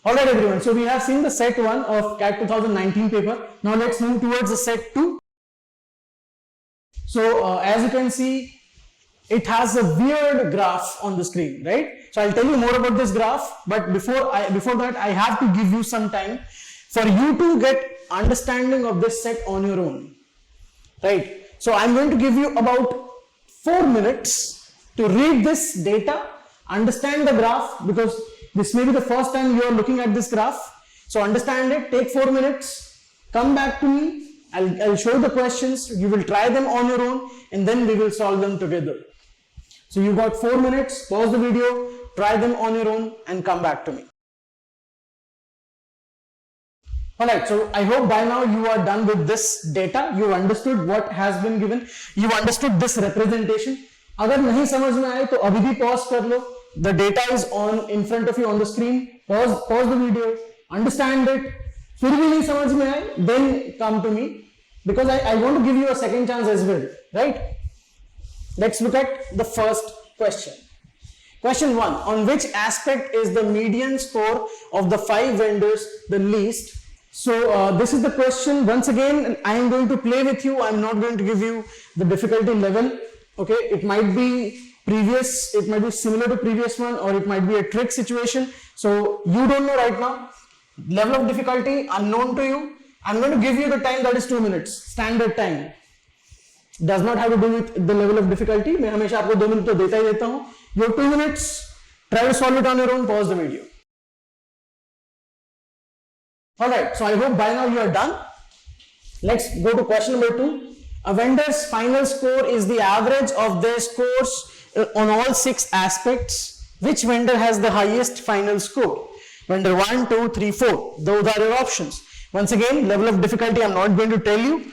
Alright everyone, so we have seen the set 1 of CAT 2019 paper. Now let's move towards the set 2. So as you can see, it has a weird graph on the screen, right? So I'll tell you more about this graph, but before that I have to give you some time for you to get understanding of this set on your own, right? So I'm going to give you about 4 minutes to read this data, understand the graph, because this may be the first time you are looking at this graph. So understand it, take 4 minutes, come back to me, I'll show the questions, you will try them on your own, and then we will solve them together. So you got 4 minutes, pause the video, try them on your own, and come back to me. Alright, so I hope by now you are done with this data, you understood what has been given, you understood this representation. अगर नहीं समझ में आए तो अभी भी pause कर लो. The data is on in front of you on the screen. Pause the video, understand it. फिर भी नहीं समझ में आए, then come to me, because I want to give you a second chance as well, right? Let's look at the first question. Question 1. On which aspect is the median score of the 5 vendors the least? So this is the question. Once again, I am going to play with you. I am not going to give you the difficulty level. Okay, it might be previous, it might be similar to previous one, or it might be a trick situation. So you don't know right now. Level of difficulty unknown to you. I'm going to give you the time, that is 2 minutes, standard time. Does not have to do with the level of difficulty. मैं हमेशा आपको 2 minute तो देता ही देता हूँ. You have 2 minutes. Try to solve it on your own. Pause the video. Alright, so I hope by now you are done. Let's go to question number 2. A vendor's final score is the average of their scores on all 6 aspects. Which vendor has the highest final score? Vendor 1, 2, 3, 4. Those are your options. Once again, level of difficulty I'm not going to tell you.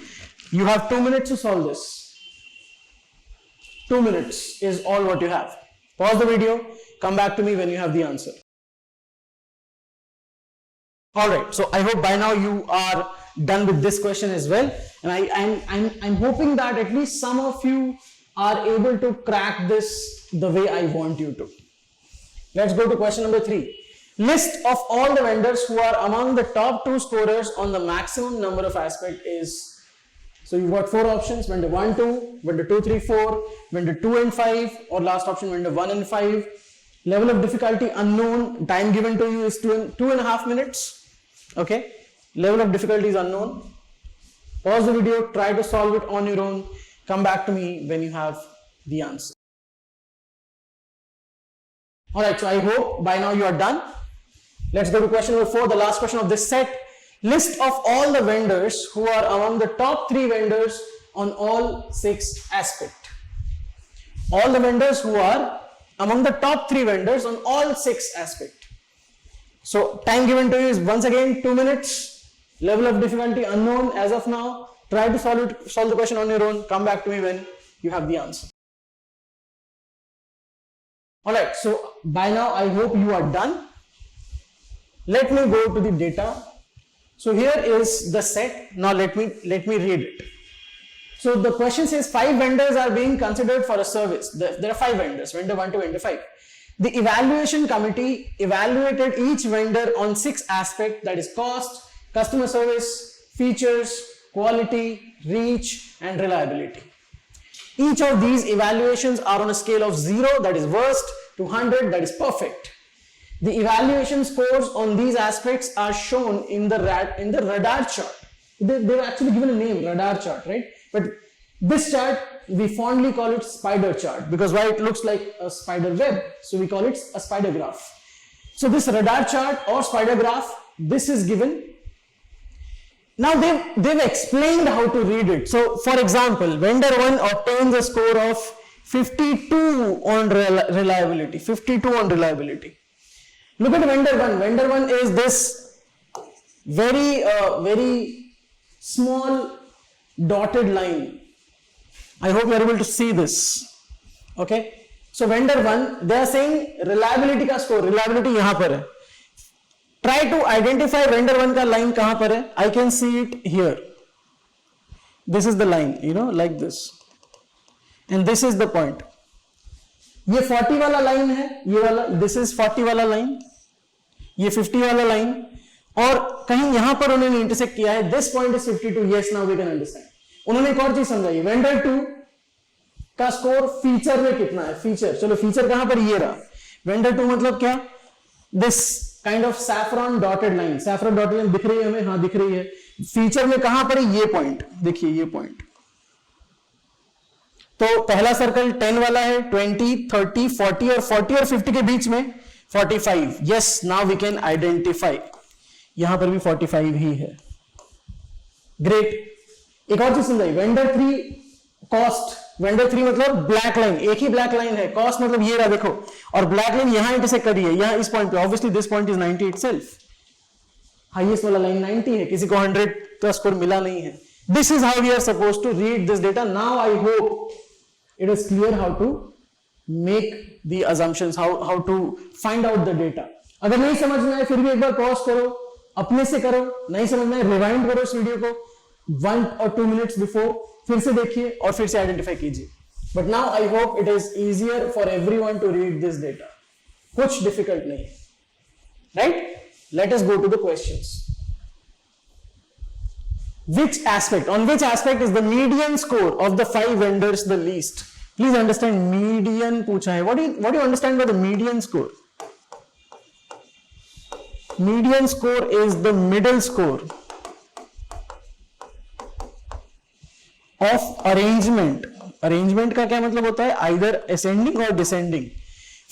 You have 2 minutes to solve this. 2 minutes is all what you have. Pause the video, come back to me when you have the answer. Alright, so I hope by now you are done with this question as well, and I'm hoping that at least some of you are able to crack this the way I want you to. Let's go to question number 3. List of all the vendors who are among the top 2 scorers on the maximum number of aspects is. So you've got 4 options: vendor 1, 2, vendor 2, 3, 4, vendor 2 and 5, or last option vendor 1 and 5. Level of difficulty unknown. Time given to you is 2.5 minutes. Okay. Level of difficulty is unknown. Pause the video, try to solve it on your own. Come back to me when you have the answer. Alright, so I hope by now you are done. Let's go to question number 4, the last question of this set. List of all the vendors who are among the top 3 vendors on all 6 aspects. All the vendors who are among the top 3 vendors on all 6 aspects. So time given to you is once again 2 minutes. Level of difficulty unknown as of now. Try to solve the question on your own. Come back to me when you have the answer. Alright, so by now I hope you are done. Let me go to the data. So here is the set. Now let me read it. So the question says 5 vendors are being considered for a service. There are 5 vendors, vendor 1 to vendor 5. The evaluation committee evaluated each vendor on 6 aspects, that is cost, customer service, features, quality, reach, and reliability. Each of these evaluations are on a scale of 0, that is worst, to 100, that is perfect. The evaluation scores on these aspects are shown in the radar chart. They've actually given a name, radar chart, right? But this chart, we fondly call it spider chart, because why? It looks like a spider web, so we call it a spider graph. So this radar chart or spider graph, this is given. Now they've explained how to read it. So for example, vendor 1 obtains a score of 52 on reliability. 52 on reliability. Look at vendor 1. Vendor 1 is this very small dotted line. I hope you are able to see this. Okay. So vendor 1, they are saying reliability का score. Reliability यहाँ पर है. Try to identify vendor 1 का line कहाँ पर है. I can see it here. This is the line, you know, like this. And this is the point. ये 40 वाला line है, ये वाला, this is 40 वाला line. ये 50 वाला लाइन, और कहीं यहां पर उन्होंने इंटरसेक्ट किया है, this point is 52, yes now we can understand. उन्होंने एक और चीज समझाई, वेंडर 2 का स्कोर फीचर में कितना है, फीचर, चलो फीचर कहां पर, ये रहा, वेंडर 2 मतलब क्या, this kind of saffron dotted line, saffron dotted line दिख रही है हमें, हाँ दिख रही है, फीचर में कहां पर है, ये पॉइंट देखिए, ये पॉइंट। तो पहला सर्कल 10 वाला है, 20, 30, 40 और 50 के बीच में 45, yes now we can identify, यहां पर भी 45 ही है, ग्रेट। एक और चीज समझाई, वेंडर 3 कॉस्ट, वेंडर 3 मतलब ब्लैक लाइन, एक ही ब्लैक लाइन है, कॉस्ट मतलब ये रहा देखो, और ब्लैक लाइन यहां इंटरसेक्ट कर रही है, यहां इस पॉइंट पे, obviously this point is 90 itself, highest वाला लाइन 90 है, किसी को 100 का स्कोर मिला नहीं है। This is how we are supposed to read this data. Now I hope it is clear how to make the assumptions, how to find out the data। अगर नहीं समझ में आए फिर भी एक बार पॉज करो, अपने से करो, नहीं समझ में आए रिवाइंड करो इस वीडियो को 1 or 2 minutes बिफोर, फिर से देखिए और फिर से आइडेंटिफाई कीजिए। But now I hope it is easier for everyone to read this data, कुछ डिफिकल्ट नहीं है, right? Let us go to the questions. Which aspect, on which aspect is the median score of the 5 vendors the least? Please understand, median पूछा है। What do you understand by the median score? Median score is the middle score of arrangement. Arrangement का क्या मतलब होता है? Either ascending or descending.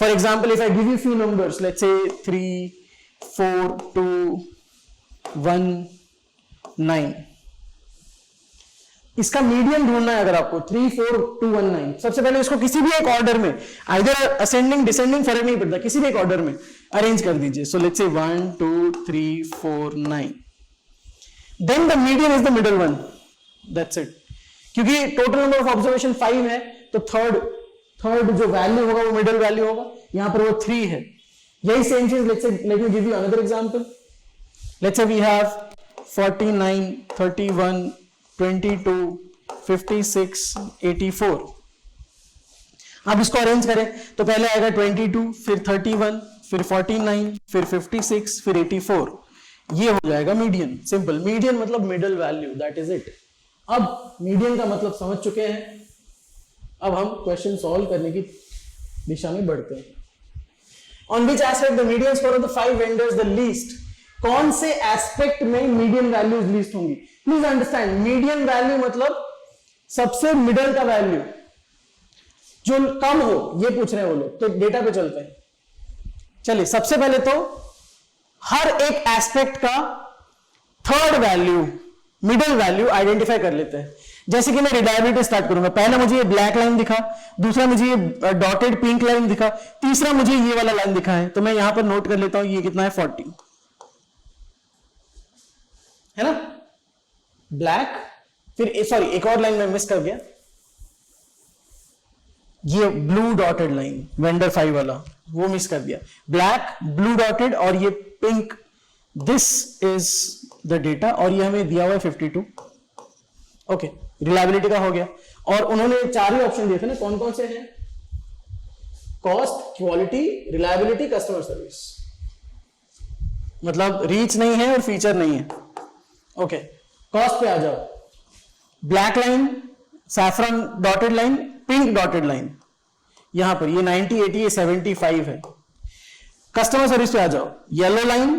For example, if I give you few numbers, let's say 3, 4, 2, 1, 9. इसका median ढूंढना है अगर आपको, 3, 4, 2, 1, 9। सबसे पहले इसको किसी भी एक ऑर्डर में, आइदर असेंडिंग डिसेंडिंग फर्क नहीं पड़ता, किसी भी एक ऑर्डर में अरेंज कर दीजिए। So let's say 1, 2, 3, 4, 9, then the median is the middle one, that's it. क्योंकि टोटल नंबर ऑफ ऑब्जर्वेशन 5 है, तो थर्ड जो वैल्यू होगा वो मिडल वैल्यू होगा, यहां पर वो 3 है। यही सेम चीज, let's say, let me give you another example. Let's say we have 49, 31, 22, 56, 84। अब इसको अरेंज करें तो पहले आएगा 22, फिर 31, फिर 49, फिर 56, फिर 84। ये हो जाएगा मीडियन। सिंपल, मीडियन मतलब middle value, that is it. अब मीडियन का मतलब समझ चुके हैं, अब हम क्वेश्चन सॉल्व करने की दिशा में बढ़ते हैं। On which aspect the median score of the 5 vendors the least, कौन से एस्पेक्ट में मीडियन वैल्यूज लीस्ट होंगी? प्लीज अंडरस्टैंड, मीडियन वैल्यू मतलब सबसे मिडल का वैल्यू जो कम हो, ये पूछ रहे हैं वो लोग। तो डेटा पे चलते हैं। चलिए, सबसे पहले तो हर एक एस्पेक्ट का third value, middle value identify कर लेते हैं। जैसे कि मैं रिलायबिलिटी स्टार्ट करूंगा, पहला मुझे ये ब्लैक लाइन दिखा, दूसरा मुझे ये डॉटेड पिंक लाइन दिखा, तीसरा मुझे ये वाला लाइन दिखा है, तो मैं यहां पर नोट कर लेता हूं ये कितना है, 40 है ना, ब्लैक। फिर सॉरी, एक और लाइन में मिस कर गया, ये ब्लू डॉटेड लाइन वेंडर 5 वाला, वो मिस कर दिया। ब्लैक, ब्लू डॉटेड और ये pink, this is the data, और ये हमें दिया हुआ है 52। ओके, रिलायबिलिटी का हो गया। और उन्होंने 4 ही ऑप्शन दिए थे ना, कौन कौन से हैं? Cost, quality, reliability, customer service. मतलब रीच नहीं है और फीचर नहीं है। ओके, कॉस्ट पे आ जाओ। Black line, saffron dotted line, pink dotted line, यहां पर ये 90, 80, 75 है। कस्टमर सर्विस पे आ जाओ, yellow line,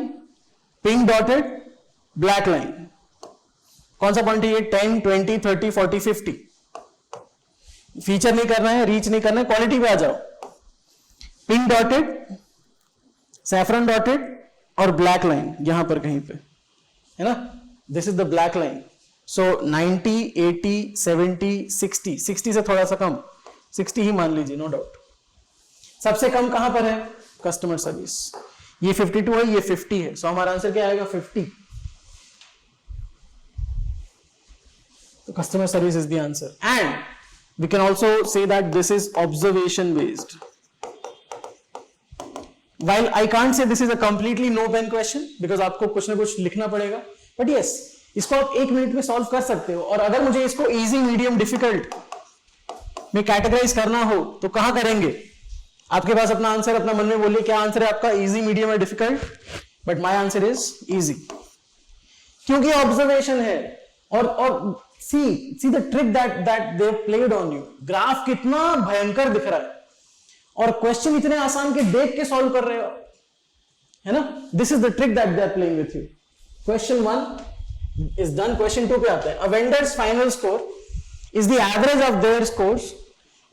pink dotted, black line. कौन सा पॉइंट है ये? 10, 20, 30, 40, 50। फीचर नहीं करना है, रीच नहीं करना है। क्वालिटी पे आ जाओ, पिंक डॉटेड, सैफरन डॉटेड और ब्लैक लाइन यहां पर कहीं पे है ना। This is the black line. सो 90, 80, 70, 60, 60 से थोड़ा सा कम, 60 ही मान लीजिए, नो डाउट। सबसे कम कहां पर है? Customer service. ये 52 है, ये 50 है, सो हमारा आंसर क्या आएगा? 50। तो customer service is the answer, and we can also say that this is observation based. While I can't say this is a completely no pen question because आपको कुछ ना कुछ लिखना पड़ेगा, but yes, इसको आप 1 मिनट में सॉल्व कर सकते हो। और अगर मुझे इसको इजी, मीडियम, डिफिकल्ट में कैटेगराइज करना हो तो कहां करेंगे? आपके पास अपना आंसर, अपना मन में बोलिए क्या आंसर है आपका, इजी, मीडियम या difficult? But my answer is easy, क्योंकि ऑब्जर्वेशन है। और see the trick that they played on you. Graph कितना भयंकर दिख रहा है और क्वेश्चन इतने आसान के देख के सॉल्व कर रहे हो, है ना। This is the trick that they are playing with you. Question 1 is done. Question 2 पे आते हैं। A vendors final score is the average of their scores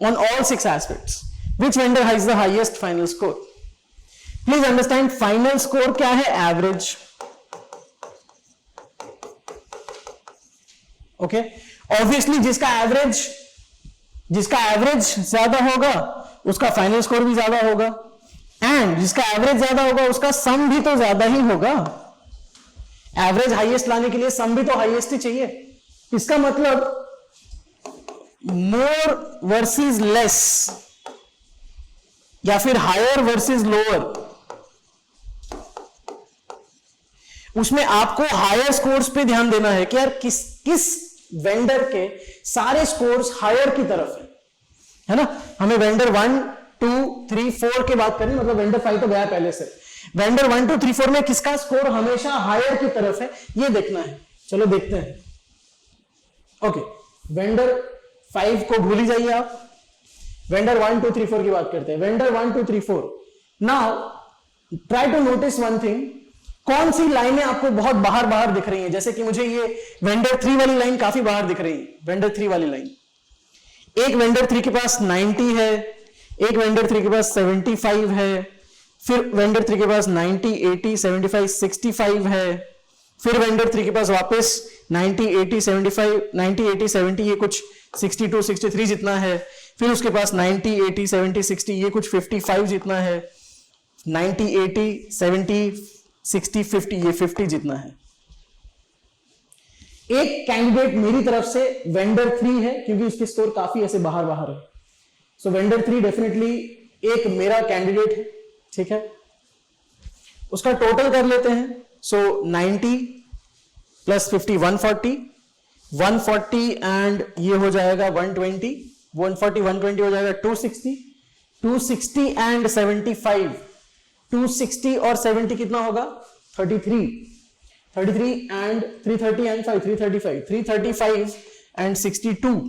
on all 6 aspects. Which vendor has the highest final score? Please understand, final score क्या है? Average. Okay. Obviously जिसका average ज्यादा होगा उसका final score भी ज्यादा होगा, एंड जिसका एवरेज ज्यादा होगा उसका सम भी तो ज्यादा ही होगा। एवरेज हाईएस्ट लाने के लिए सम भी तो हाईएस्ट ही चाहिए। इसका मतलब मोर वर्सेस लेस या फिर हायर वर्सेस लोअर, उसमें आपको हायर स्कोर्स पे ध्यान देना है कि यार किस वेंडर के सारे स्कोर्स हायर की तरफ है ना। हमें वेंडर 1 2 3 4 के बात करें, मतलब वेंडर 5 तो गया पहले से। वेंडर 1 2 3 4 में किसका स्कोर हमेशा हायर की तरफ है, ये देखना है। चलो देखते हैं। ओके, वेंडर 5 को भूल ही जाइए आप। वेंडर 1 2 3 4 की बात करते हैं। Vendor 1 2 3 4। Now try to notice one thing, कौन सी लाइनें आपको बहुत बाहर दिख रही हैं। जैसे कि मुझे ये वेंडर 3 वाली लाइन काफी बाहर दिख रही है। वेंडर 3 वाली लाइन, एक वेंडर 3 के पास 90 है, एक वेंडर 3 के पास 75 है, फिर वेंडर 3 के पास 90 80 75 65 है, फिर वेंडर 3 के पास वापस 90 80 75 90 80 70 ये कुछ 62 63 जितना है, फिर उसके पास 90 80 70 60 ये कुछ 55 जितना है, 90 80 70 60 50 ये 50 जितना है। एक कैंडिडेट मेरी तरफ से वेंडर 3 है क्योंकि उसके स्कोर काफी ऐसे बाहर है। सो वेंडर 3 डेफिनेटली एक मेरा कैंडिडेट है, ठीक है। उसका टोटल कर लेते हैं। सो 90 प्लस 50 140 एंड ये हो जाएगा 120 140 120 हो जाएगा 260 एंड 75 260 और 70 कितना होगा 33 and 330 and 5 335 and 62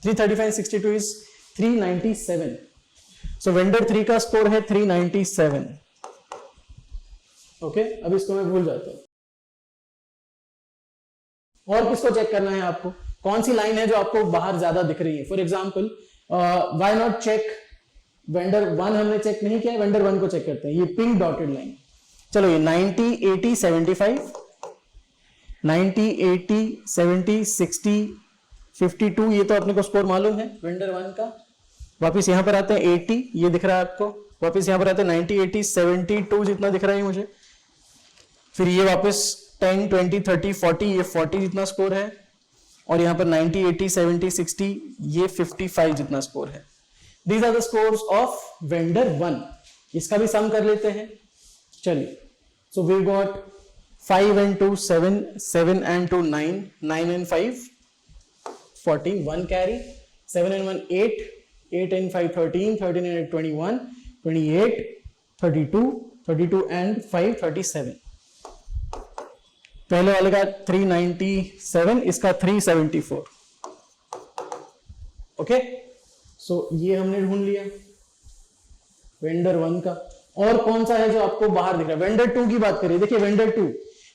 335 and 62 is 397। So vendor 3 का स्कोर है 397। ओके, अब इसको मैं भूल जाता हूं। और किसको चेक करना है आपको? कौन सी लाइन है जो आपको बाहर ज्यादा दिख रही है? For example why not check vendor 1 हमने चेक नहीं किया, वेंडर 1 को चेक करते हैं। ये पिंक डॉटेड लाइन, चलो ये 90 80 75 90 80 70 60 52 ये तो अपने को स्कोर मालूम है वेंडर 1 का। वापिस यहां पर आते हैं 80 ये दिख रहा है आपको, वापिस यहां पर आते हैं 90 80 72 जितना दिख रहा है मुझे, फिर ये वापस 10 20 30 40 ये 40 जितना स्कोर है, और यहां पर 90 80 70 60 ये 55 जितना स्कोर है। These are the scores of vendor 1। इसका भी सम कर लेते हैं। चलिए, so we got 5 and 2 7 7 and 2 9 9 and 5 14 1 carry 7 and 1 8 8 and 5 13 13 and 8 21 28 32 and 5 37। पहले वाले का 397, इसका 374। ओके, सो ये हमने ढूंढ लिया वेंडर 1 का। और कौन सा है जो आपको बाहर दिख रहा है? वेंडर 2 की बात करिए। देखिए वेंडर 2,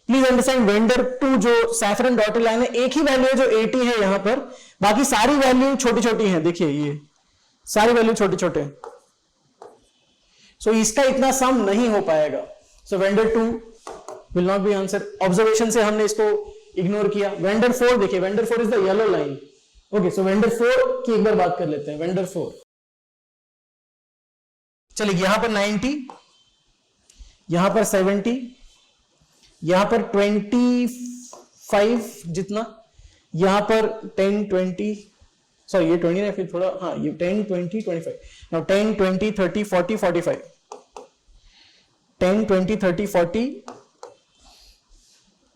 प्लीज अंडरस्टैंड, वेंडर 2 जो सैफरन डॉटेड लाइन है, एक ही वैल्यू है जो 80 है यहां पर, बाकी सारी वैल्यू छोटी छोटी है। देखिए ये सारी वैल्यू छोटे छोटे, सो इसका इतना सम नहीं हो पाएगा। So vendor 2 will not be answer. Observation से हमने इसको इग्नोर किया। वेंडर 4 देखिए, vendor 4 is the yellow line. Okay, so vendor 4 की एक बार बात कर लेते हैं। वेंडर 4, चलिए यहां पर 90, यहां पर 70, यहां पर 25 जितना, यहां पर 10 20 सॉरी ये 20 है, फिर थोड़ा हाँ ये 10 20 25 नाउ 10 20 30 40 45 10 20 30 40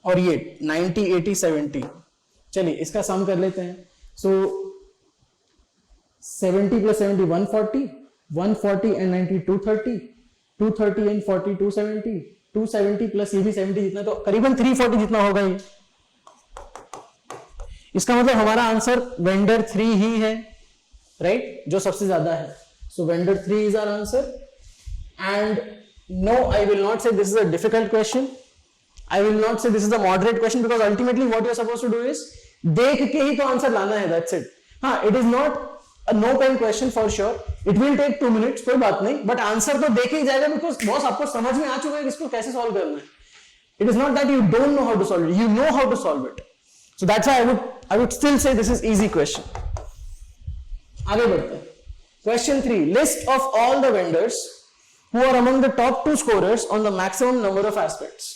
और ये 90 80 70। चलिए इसका सम कर लेते हैं। सो 70 प्लस 70 140 140 एंड 90 230 230 एंड 40 270 270 प्लस ये भी 70 जितना, तो करीबन 340 जितना होगा ये। इसका मतलब हमारा आंसर वेंडर 3 ही है, राइट, जो सबसे ज्यादा है। So vendor 3 is our answer. And no, I will not say this is a difficult question, I will not say this is a moderate question, because ultimately what you are supposed to do is देख के ही तो answer लाना है, that's it. हाँ, it is not a no pen question for sure. It will take 2 minutes, कोई बात नहीं, but answer तो देख ही जाएगा, because बॉस आपको समझ में आ चुका है कि इसको कैसे सॉल्व करना है. It is not that you don't know how to solve it, you know how to solve it. So that's why I would still say this is easy question. आगे बढ़ते हैं. Question 3. List of all the vendors who are among the top 2 scorers on the maximum number of aspects.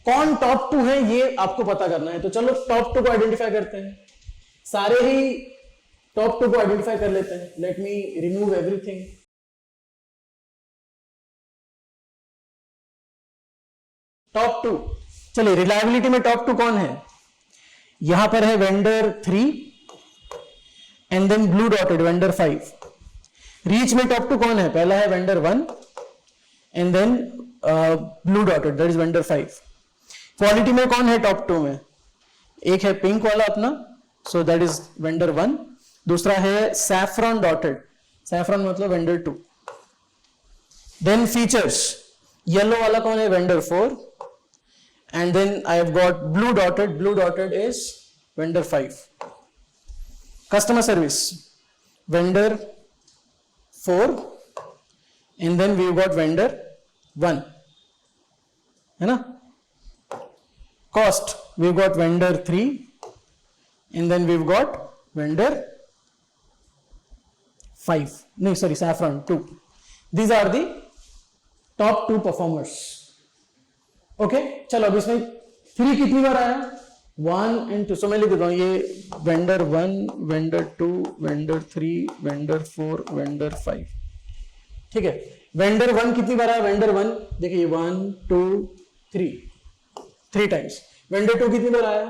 कौन top 2 है ये आपको पता करना है, तो चलो टॉप 2 को आइडेंटिफाई करते हैं. सारे ही टॉप 2 को आइडेंटिफाई कर लेते हैं. Let me remove everything. Top 2, चलिए रिलायबिलिटी में टॉप 2 कौन है? यहां पर है vendor 3 and then blue dotted vendor 5. Reach में टॉप 2 कौन है? पहला है vendor 1 and then blue dotted, that is vendor 5. Quality में कौन है टॉप 2 में? एक है पिंक वाला अपना, सो दैट इज वेंडर 1. दूसरा है सैफ्रॉन डॉटेड, सैफ्रॉन मतलब वेंडर 2. देन फीचर्स, येलो वाला कौन है? Vendor 4. And then I have got blue dotted is vendor 5. Customer service, vendor 4 and then we got vendor 1, है ना. Cost, we've got vendor 3 and then we've got vendor 5. No, sorry, saffron 2. These are the top 2 performers. Okay, चलो अब इसमें 3 कितनी बार आया? 1 and 2. So मैं लिख देता हूं ये vendor 1, vendor 2, vendor 3, vendor 4, vendor 5. ठीक है. vendor 1 कितनी बार आया? vendor 1 देखिए 1 2 3 टाइम्स. वेंडर 2 कितनी बार आया?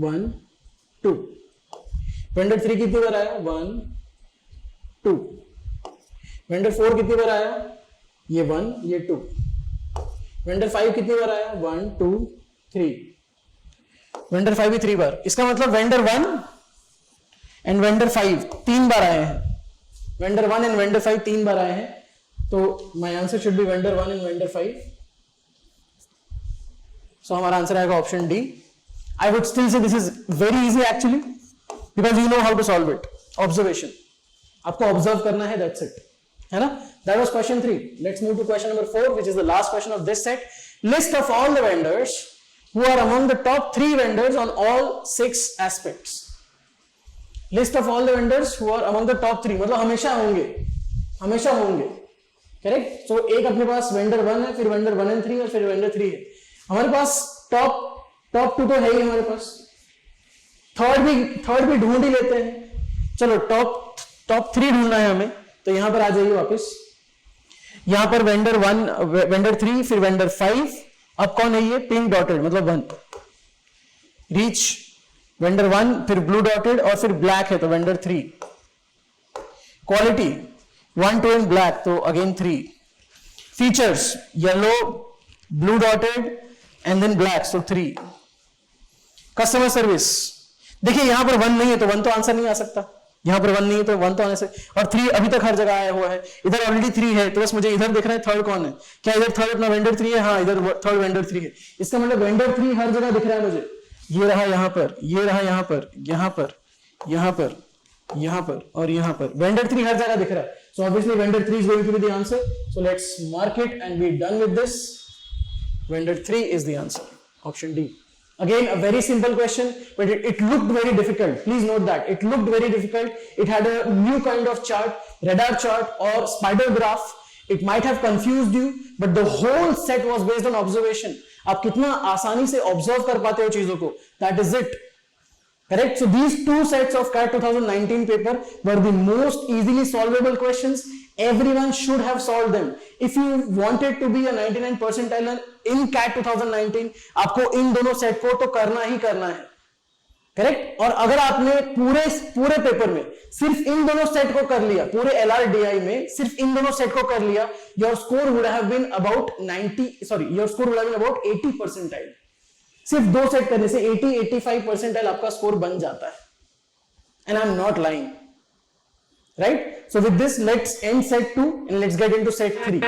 1 2. वेंडर 3 कितनी बार आया? 1 2. वेंडर 4 कितनी बार आया? ये 1 ये 2. वेंडर 5 कितनी बार आया? 1 2 3. वेंडर 5 भी 3 बार. इसका मतलब वेंडर 1 एंड वेंडर 5 3 बार आए हैं. वेंडर 1 एंड वेंडर 5 3 बार आए हैं, तो my answer should be vendor 1 and vendor 5. So हमारा आंसर आएगा option D. I would still say this is very easy actually because you know how to solve it. Observation. आपको observe करना है, that's it. है ना? That was question 3. Let's move to question number 4, which is the last question of this set. List of all the vendors who are among the top 3 vendors on all 6 aspects. List of all the vendors who are among the top 3, मतलब हमेशा होंगे. Correct? So एक अपने पास vendor 1 है, फिर vendor 1 and 3 और फिर vendor 3 है. हमारे पास टॉप 2 तो है ही हमारे पास. थर्ड भी ढूंढ ही लेते हैं. चलो टॉप 3 ढूंढना है हमें, तो यहां पर आ जाइए वापस. यहां पर वेंडर 1 वेंडर 3 फिर वेंडर 5. अब कौन है ये? पिंक डॉटेड मतलब 1. रीच वेंडर 1 फिर ब्लू डॉटेड और फिर ब्लैक है तो वेंडर 3. क्वालिटी 1 2 एंड ब्लैक तो again 3. Features yellow blue dotted and then black so 3. Customer service देखिए यहां पर 1 नहीं है तो 1 तो आंसर नहीं आ सकता. यहां पर 1 नहीं है तो 1 तो आने से, और 3 अभी तक हर जगह आया हुआ है. इधर ऑलरेडी 3 है, तो बस मुझे इधर देखना है थर्ड कौन है. क्या इधर थर्ड अपना वेंडर 3 है? हाँ, इधर थर्ड वेंडर 3 है. इसका मतलब वेंडर 3 हर जगह दिख रहा है मुझे. ये रहा यहां पर, ये रहा यहां पर, यहां पर, यहां पर, यहां पर और यहां पर. वेंडर 3 हर जगह दिख रहा है. So obviously vendor 3 is going to be the answer. So let's mark it and be done with this. Vendor 3 is the answer. Option D. Again, a very simple question, but it looked very difficult. Please note that. It looked very difficult. It had a new kind of chart, radar chart or spider graph. It might have confused you, but the whole set was based on observation. आप कितना आसानी से observe कर पाते हो चीजों को. That is it. Correct? So these 2 sets of CAT 2019 paper were the most easily solvable questions. Everyone should have solved them. If you wanted to be a 99 percentile in CAT 2019, आपको इन दोनों set को तो करना ही करना है. Correct. और अगर आपने पूरे पेपर में सिर्फ इन दोनों सेट को कर लिया, पूरे LRDI में सिर्फ इन दोनों सेट को कर लिया, your score would have been about 80 percentile. सिर्फ 2 सेट करने से 80-85 परसेंटाइल आपका स्कोर बन जाता है। And I am not lying, right? So with this let's end set 2 and let's get into set 3।